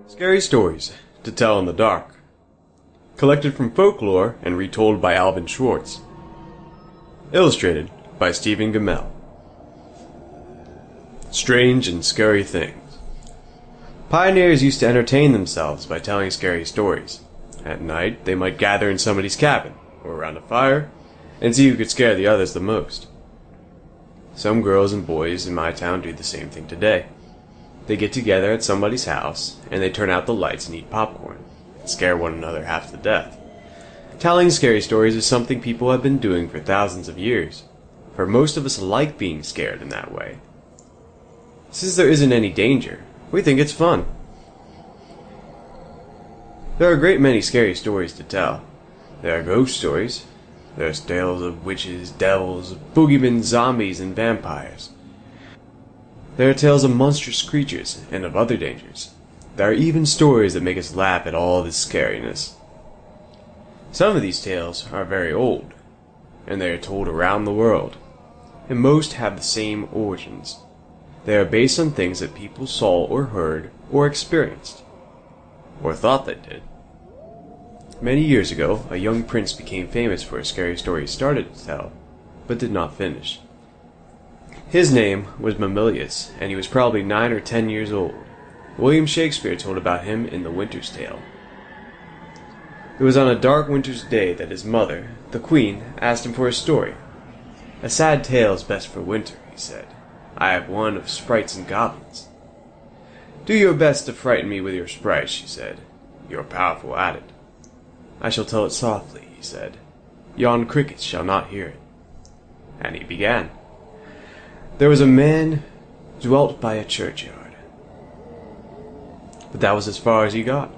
Scary stories to tell in the dark. Collected from folklore and retold by Alvin Schwartz. Illustrated by Stephen Gammell. Strange and scary things. Pioneers used to entertain themselves by telling scary stories. At night, they might gather in somebody's cabin or around a fire and see who could scare the others the most. Some girls and boys in my town do the same thing today. They get together at somebody's house, and they turn out the lights and eat popcorn, and scare one another half to death. Telling scary stories is something people have been doing for thousands of years, for most of us like being scared in that way. Since there isn't any danger, we think it's fun. There are a great many scary stories to tell. There are ghost stories. There's tales of witches, devils, boogeymen, zombies, and vampires. There are tales of monstrous creatures and of other dangers. There are even stories that make us laugh at all this scariness. Some of these tales are very old, and they are told around the world, and most have the same origins. They are based on things that people saw or heard or experienced, or thought they did. Many years ago, a young prince became famous for a scary story he started to tell, but did not finish. His name was Mamilius, and he was probably 9 or 10 years old. William Shakespeare told about him in The Winter's Tale. It was on a dark winter's day that his mother, the queen, asked him for a story. "A sad tale is best for winter," he said. "I have one of sprites and goblins." "Do your best to frighten me with your sprites," she said. "You are powerful at it." "I shall tell it softly," he said. "Yon crickets shall not hear it." And he began. There was a man dwelt by a churchyard. But that was as far as he got,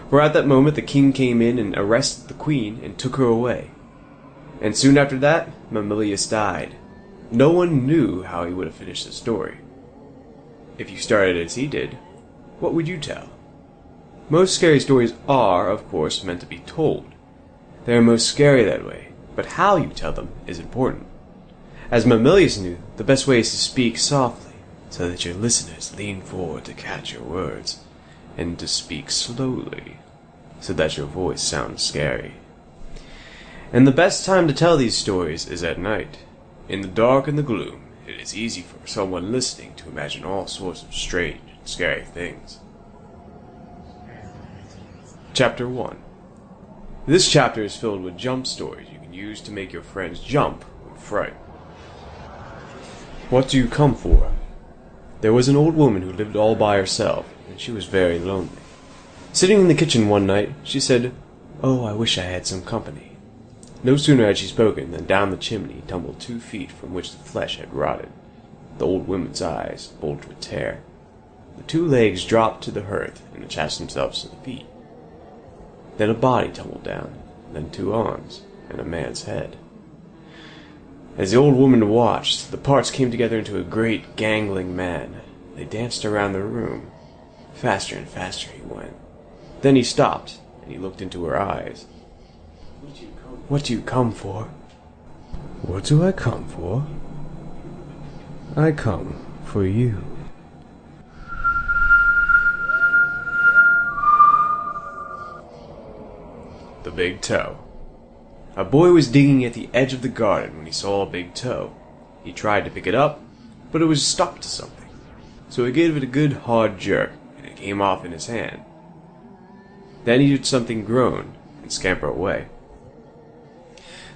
for at that moment the king came in and arrested the queen and took her away. And soon after that, Mamilius died. No one knew how he would have finished the story. If you started as he did, what would you tell? Most scary stories are, of course, meant to be told. They are most scary that way, but how you tell them is important. As Mamilius knew, the best way is to speak softly, so that your listeners lean forward to catch your words, and to speak slowly, so that your voice sounds scary. And the best time to tell these stories is at night. In the dark and the gloom, it is easy for someone listening to imagine all sorts of strange and scary things. Chapter 1. This chapter is filled with jump stories you can use to make your friends jump with fright. What do you come for? There was an old woman who lived all by herself, and she was very lonely. Sitting in the kitchen one night, she said, "Oh, I wish I had some company." No sooner had she spoken than down the chimney tumbled 2 feet from which the flesh had rotted. The old woman's eyes bulged with terror. The 2 legs dropped to the hearth and attached themselves to the feet. Then a body tumbled down, then 2 arms, and a man's head. As the old woman watched, the parts came together into a great, gangling man. They danced around the room. Faster and faster he went. Then he stopped, and he looked into her eyes. "What do you come for?" "What do I come for? I come for you." The Big Toe. A boy was digging at the edge of the garden when he saw a big toe. He tried to pick it up, but it was stuck to something. So he gave it a good hard jerk, and it came off in his hand. Then he heard something groan and scamper away.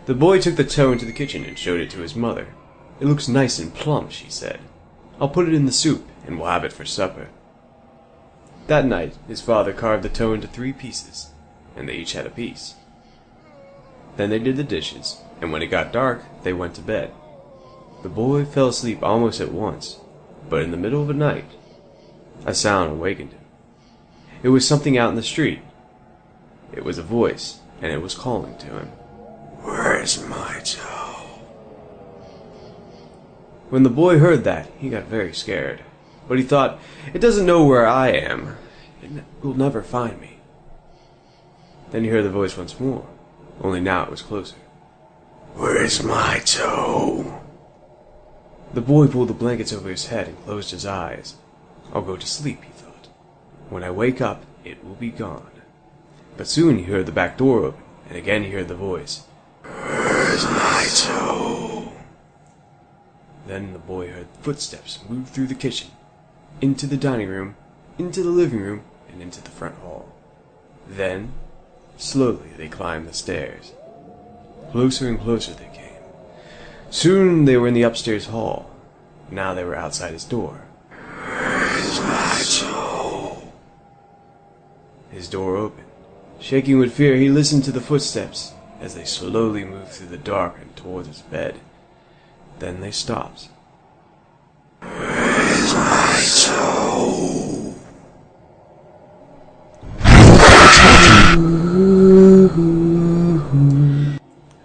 The boy took the toe into the kitchen and showed it to his mother. "It looks nice and plump," she said. "I'll put it in the soup, and we'll have it for supper." That night, his father carved the toe into 3 pieces, and they each had a piece. Then they did the dishes, and when it got dark, they went to bed. The boy fell asleep almost at once, but in the middle of the night, a sound awakened him. It was something out in the street. It was a voice, and it was calling to him. "Where's my toe?" When the boy heard that, he got very scared, but he thought, "It doesn't know where I am. It will never find me." Then he heard the voice once more. Only now it was closer. "Where's my toe?" The boy pulled the blankets over his head and closed his eyes. "I'll go to sleep," he thought. "When I wake up, it will be gone. But soon he heard the back door open, and again he heard the voice. Where's my toe? Then the boy heard footsteps move through the kitchen, into the dining room, into the living room, and into the front hall. Then, slowly they climbed the stairs. Closer and closer they came. Soon they were in the upstairs hall. Now they were outside his door. Where's my toe? His door opened. Shaking with fear, he listened to the footsteps as they slowly moved through the dark and towards his bed. Then they stopped. Where's my toe?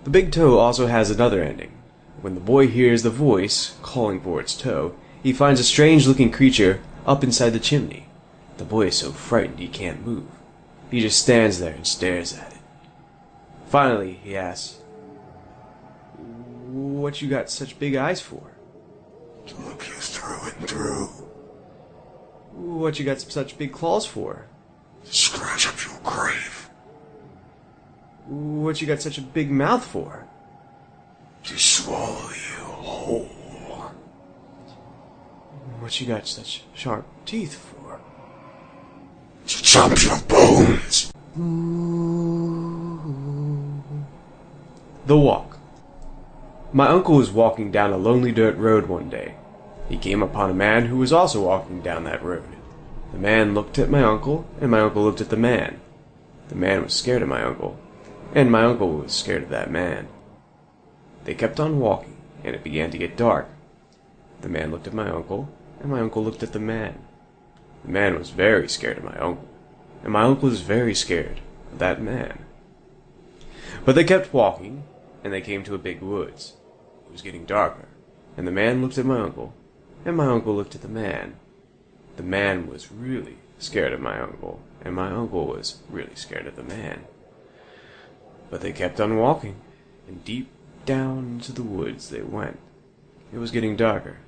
The big toe also has another ending. When the boy hears the voice calling for its toe, he finds a strange-looking creature up inside the chimney. The boy is so frightened he can't move. He just stands there and stares at it. Finally, he asks, "What you got such big eyes for?" "To look you through and through." "What you got such big claws for?" "To scratch up your grave." "What you got such a big mouth for?" "To swallow you whole." "What you got such sharp teeth for?" "To chop your bones." The walk. My uncle was walking down a lonely dirt road one day. He came upon a man who was also walking down that road. The man looked at my uncle, and my uncle looked at the man. The man was scared of my uncle, and my uncle was scared of that man. They kept on walking, and it began to get dark. The man looked at my uncle, and my uncle looked at the man. The man was very scared of my uncle, and my uncle was very scared of that man. But they kept walking, and they came to a big woods. It was getting darker, and the man looked at my uncle, and my uncle looked at the man. The man was really scared of my uncle, and my uncle was really scared of the man. But they kept on walking, and deep down into the woods they went. It was getting darker,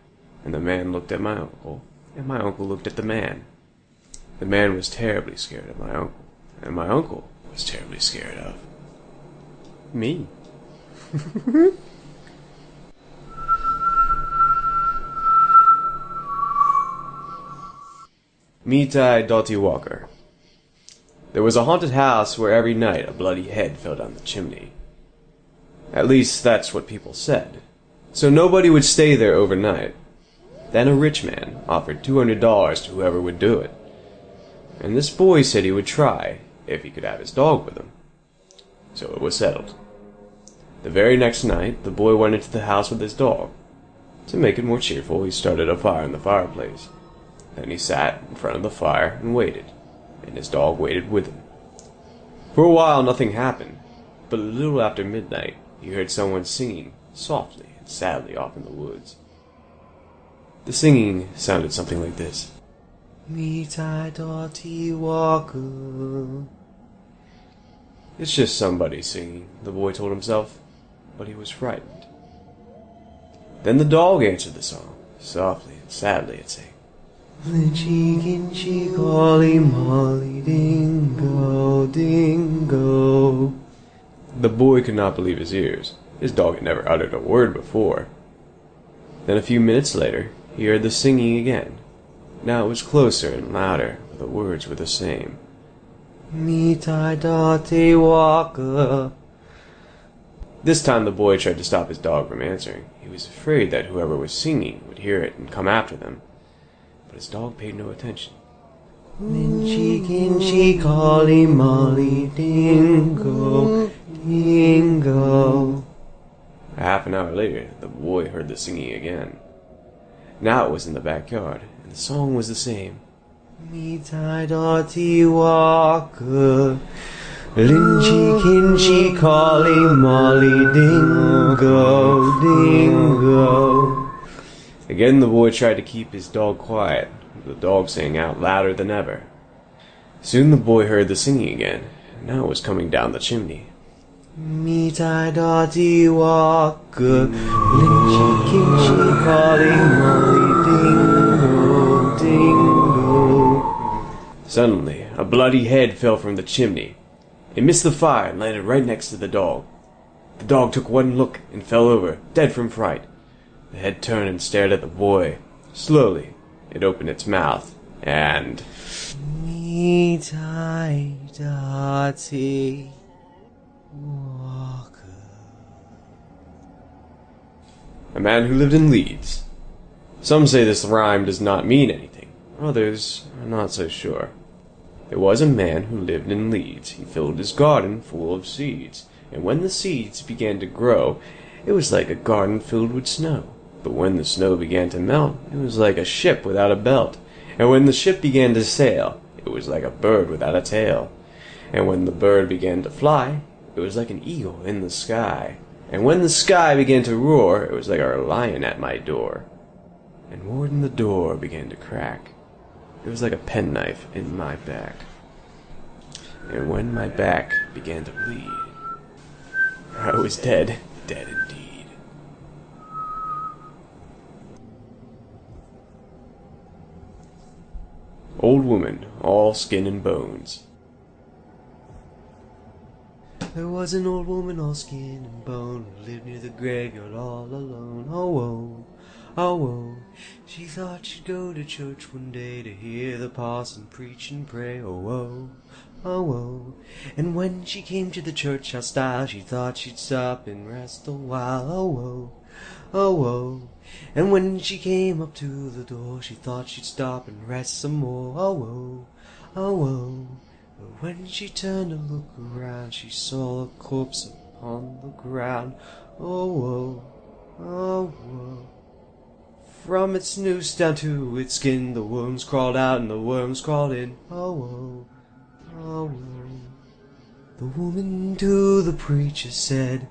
and the man looked at my uncle, and my uncle looked at the man. The man was terribly scared of my uncle, and my uncle was terribly scared of me. Mitai Dottie Walker. There was a haunted house where every night a bloody head fell down the chimney. At least that's what people said. So nobody would stay there overnight. Then a rich man offered $200 to whoever would do it. And this boy said he would try, if he could have his dog with him. So it was settled. The very next night, the boy went into the house with his dog. To make it more cheerful, he started a fire in the fireplace. Then he sat in front of the fire and waited, and his dog waited with him. For a while nothing happened, but a little after midnight, he heard someone singing softly and sadly off in the woods. The singing sounded something like this. Mitai Dottie Walker. It's just somebody singing, the boy told himself, but he was frightened. Then the dog answered the song, softly and sadly it sang. Lynchy, ginchy, collie, molly, dingo, dingo. The boy could not believe his ears. His dog had never uttered a word before. Then a few minutes later, he heard the singing again. Now it was closer and louder, but the words were the same. Mitai Dottie Walker. This time the boy tried to stop his dog from answering. He was afraid that whoever was singing would hear it and come after them. But his dog paid no attention. Lynchy, ginchy, collie, molly, dingo, dingo. Half an hour later, the boy heard the singing again. Now it was in the backyard, and the song was the same. Mitai Dottie Walker. Lynchy, ginchy, collie, molly, dingo, dingo. Again the boy tried to keep his dog quiet, the dog sang out louder than ever. Soon the boy heard the singing again, and now it was coming down the chimney. Mitai Dottie Walker, lynchy, ginchy, collie, molly, dingo, dingo. Suddenly, a bloody head fell from the chimney. It missed the fire and landed right next to the dog. The dog took one look and fell over, dead from fright. The head turned and stared at the boy. Slowly, it opened its mouth, and... Dirty Walker. A man who lived in Leeds. Some say this rhyme does not mean anything. Others are not so sure. There was a man who lived in Leeds. He filled his garden full of seeds. And when the seeds began to grow, it was like a garden filled with snow. But when the snow began to melt, it was like a ship without a belt. And when the ship began to sail, it was like a bird without a tail. And when the bird began to fly, it was like an eagle in the sky. And when the sky began to roar, it was like a lion at my door. And more than the door began to crack, it was like a penknife in my back. And when my back began to bleed, I was dead, dead indeed. Old woman, all skin and bones. There was an old woman all skin and bone who lived near the graveyard all alone. Oh, whoa, oh, whoa. She thought she'd go to church one day to hear the parson preach and pray. Oh, whoa, oh, whoa. And when she came to the church house stile, she thought she'd stop and rest a while. Oh, whoa, oh, whoa. And when she came up to the door, she thought she'd stop and rest some more. Oh, whoa, oh, whoa. But when she turned to look around, she saw a corpse upon the ground. Oh, whoa, oh, whoa. From its noose down to its skin, the worms crawled out and the worms crawled in. Oh, whoa, oh, whoa. The woman to the preacher said,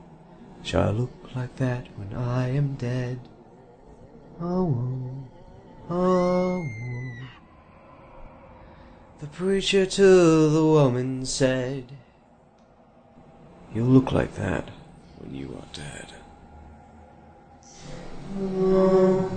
"Shall I look like that when I am dead?" Oh, whoa, oh, whoa. The preacher to the woman said, You'll look like that when you are dead. "Oh,